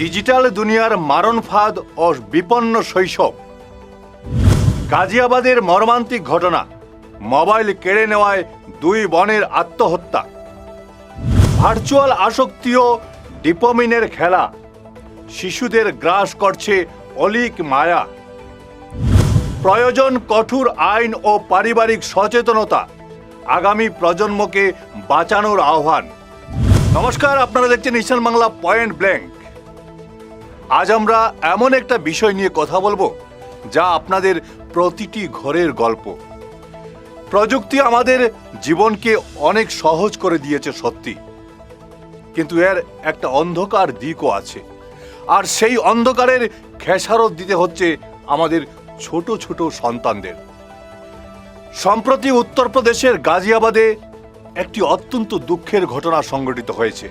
Digital দুনিয়ার মারণ ফাঁদ ও বিপন্ন শৈশব। গাজিয়াবাদের মর্মান্তিক ঘটনা, মোবাইল কেড়ে নেওয়ায় দুই বোনের আত্মহত্যা। ভার্চুয়াল আসক্তি ও ডিপোমিনের খেলা, শিশুদের গ্রাস করছে অলীক মায়া। প্রয়োজন কঠোর আইন ও পারিবারিক সচেতনতা, আগামী প্রজন্মকে বাঁচানোর আহ্বান। নমস্কার, আপনারা দেখছেন ঈশান বাংলা পয়েন্ট ব্ল্যাঙ্ক। আজ আমরা এমন একটা বিষয় নিয়ে কথা বলবো যা আপনাদের প্রতিটি ঘরের গল্প। প্রযুক্তি আমাদের জীবনকে অনেক সহজ করে দিয়েছে সত্যি, কিন্তু এর একটা অন্ধকার দিকও আছে, আর সেই অন্ধকারের খেসারত দিতে হচ্ছে আমাদের ছোট ছোট সন্তানদের। সম্প্রতি উত্তরপ্রদেশের গাজিয়াবাদে একটি অত্যন্ত দুঃখের ঘটনা সংঘটিত হয়েছে।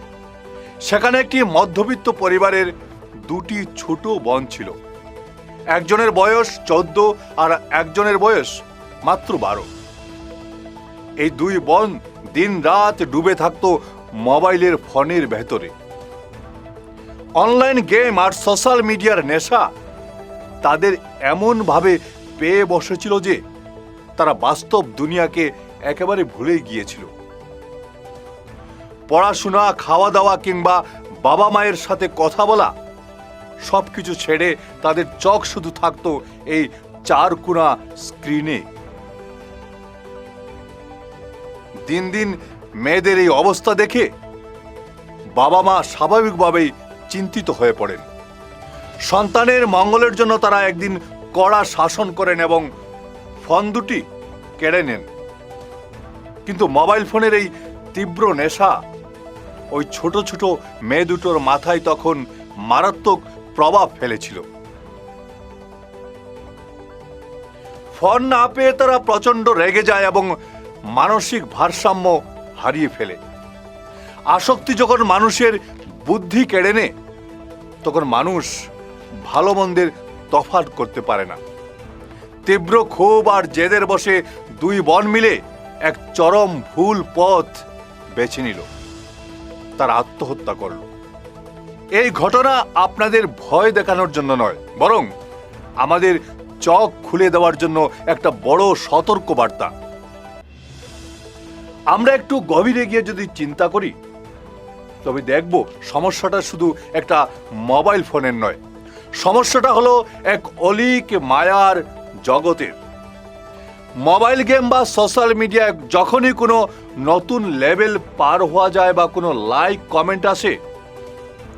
সেখানে একটি মধ্যবিত্ত পরিবারের দুটি ছোট বোন ছিল। একজনের বয়স 14 আর একজনের বয়স মাত্র 12। এই দুই বোন দিন রাত ডুবে থাকতো মোবাইলের ফোনের ভেতরে। অনলাইন গেম আর সোশ্যাল মিডিয়ার নেশা তাদের এমনভাবে পেয়ে বসেছিল যে তারা বাস্তব দুনিয়াকে একেবারে ভুলে গিয়েছিল। পড়াশোনা, খাওয়া দাওয়া কিংবা বাবা মায়ের সাথে কথা বলা সবকিছু ছেড়ে তাদের চোখ শুধু থাকতো এই চারকোনা স্ক্রিনে। দিন দিন মেয়েদের এই অবস্থা দেখে বাবা মা স্বাভাবিকভাবেই চিন্তিত হয়ে পড়েন। সন্তানের মঙ্গলের জন্য তারা একদিন কড়া শাসন করেন এবং ফোন দুটি কেড়ে নেন। কিন্তু মোবাইল ফোনের এই তীব্র নেশা ওই ছোট ছোট মেয়ে দুটোর মাথায় তখন মারাত্মক প্রভাব ফেলেছিল। ফোন না পেয়ে তারা প্রচন্ড রেগে যায় এবং মানসিক ভারসাম্য হারিয়ে ফেলে। আসক্তি যখন মানুষের বুদ্ধি কেড়ে নেয়, তখন মানুষ ভালো মন্দের তফাৎ করতে পারে না। তীব্র ক্ষোভ আর জেদের বশে দুই বোন মিলে এক চরম ভুল পথ বেছে নিল, তার আত্মহত্যা করল। এই ঘটনা আপনাদের ভয় দেখানোর জন্য নয়, বরং আমাদের চোখ খুলে দেওয়ার জন্য একটা বড় সতর্ক বার্তা। আমরা একটু গভীরে গিয়ে যদি চিন্তা করি, তবে দেখব সমস্যাটা শুধু একটা মোবাইল ফোনের নয়, সমস্যাটা হলো এক অলীক মায়ার জগতের। মোবাইল গেম বা সোশ্যাল মিডিয়া যখনই কোনো নতুন লেভেল পার হওয়া যায় বা কোনো লাইক কমেন্ট আসে,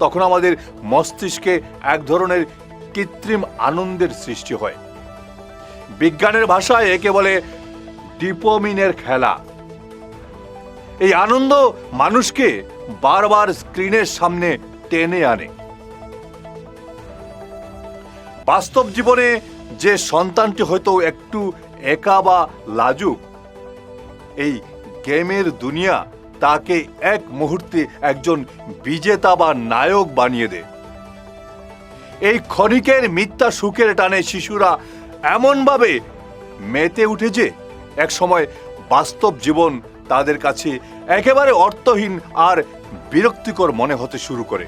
তখন আমাদের মস্তিষ্কে এক ধরনের কৃত্রিম আনন্দের সৃষ্টি হয়। বিজ্ঞানের ভাষায় একে বলে ডিপোমিনের খেলা। এই আনন্দ মানুষকে বারবার স্ক্রিনের সামনে টেনে আনে। বাস্তব জীবনে যে সন্তানটি হয়তো একটু একা বা লাজুক, এই গেমের দুনিয়া তাকে এক মুহূর্তে একজন বিজেতা বা নায়ক বানিয়ে দেয়। এই ক্ষণিকের মিথ্যা সুখের টানে শিশুরা এমনভাবে মেতে উঠে যে একসময় বাস্তব জীবন তাদের কাছে একেবারে অর্থহীন আর বিরক্তিকর মনে হতে শুরু করে।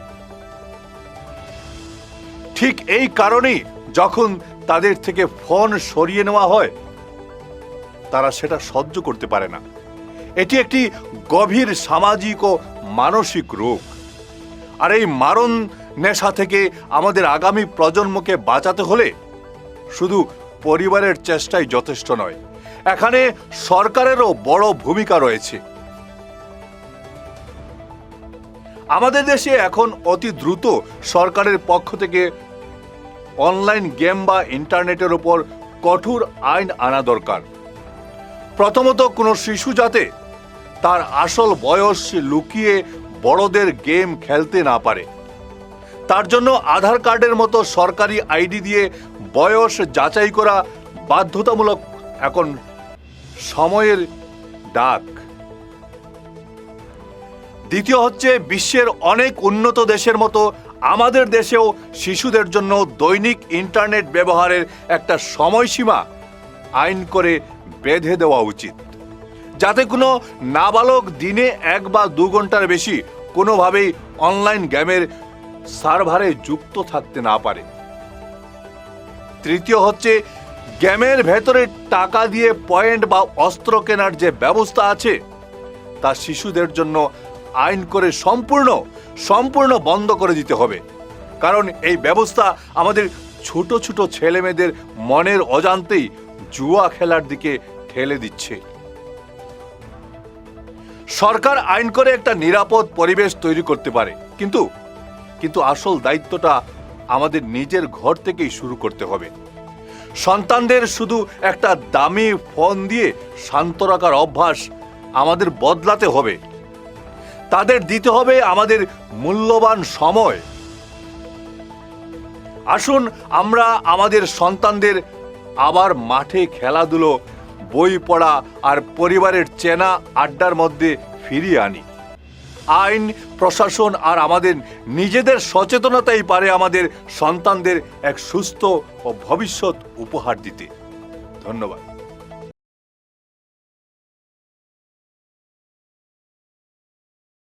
ঠিক এই কারণেই যখন তাদের থেকে ফোন সরিয়ে নেওয়া হয়, তারা সেটা সহ্য করতে পারে না। এটি একটি গভীর সামাজিক ও মানসিক রোগ। আর এই মারণ নেশা থেকে আমাদের আগামী প্রজন্মকে বাঁচাতে হলে শুধু পরিবারের চেষ্টাই যথেষ্ট নয়, এখানে সরকারেরও বড় ভূমিকা রয়েছে। আমাদের দেশে এখন অতি দ্রুত সরকারের পক্ষ থেকে অনলাইন গেম বা ইন্টারনেটের উপর কঠোর আইন আনা দরকার। প্রথমত, কোনো শিশু যাতে তার আসল বয়স লুকিয়ে বড়দের গেম খেলতে না পারে, তার জন্য আধার কার্ডের মতো সরকারি আইডি দিয়ে বয়স যাচাই করা বাধ্যতামূলক এখন সময়ের ডাক। দ্বিতীয় হচ্ছে, বিশ্বের অনেক উন্নত দেশের মতো আমাদের দেশেও শিশুদের জন্য দৈনিক ইন্টারনেট ব্যবহারের একটা সময়সীমা আইন করে বেঁধে দেওয়া উচিত, যাতে কোনো নাবালক দিনে 1 বা 2 ঘন্টার বেশি কোনোভাবেই অনলাইন গেমের সার্ভারে যুক্ত থাকতে না পারে। তৃতীয় হচ্ছে, গেমের ভেতরে টাকা দিয়ে পয়েন্ট বা অস্ত্র কেনার যে ব্যবস্থা আছে তা শিশুদের জন্য আইন করে সম্পূর্ণ বন্ধ করে দিতে হবে। কারণ এই ব্যবস্থা আমাদের ছোট ছোট ছেলেমেয়েদের মনের অজান্তেই জুয়া খেলার দিকে ঠেলে দিচ্ছে। সরকার আইন করে একটা নিরাপদ পরিবেশ তৈরি করতে পারে, কিন্তু আসল দায়িত্বটা আমাদের নিজের ঘর থেকেই শুরু করতে হবে। সন্তানদের শুধু একটা দামি ফোন দিয়ে শান্ত রাখার অভ্যাস আমাদের বদলাতে হবে। তাদের দিতে হবে আমাদের মূল্যবান সময়। আসুন আমরা আমাদের সন্তানদের আবার মাঠে খেলাধুলো, বই পড়া আর পরিবারের চেনা আড্ডার মধ্যে ফিরিয়ে আনি। আইন, প্রশাসন আর আমাদের নিজেদের সচেতনতাই পারে আমাদের সন্তানদের এক সুস্থ ও ভবিষ্যৎ উপহার দিতে। ধন্যবাদ।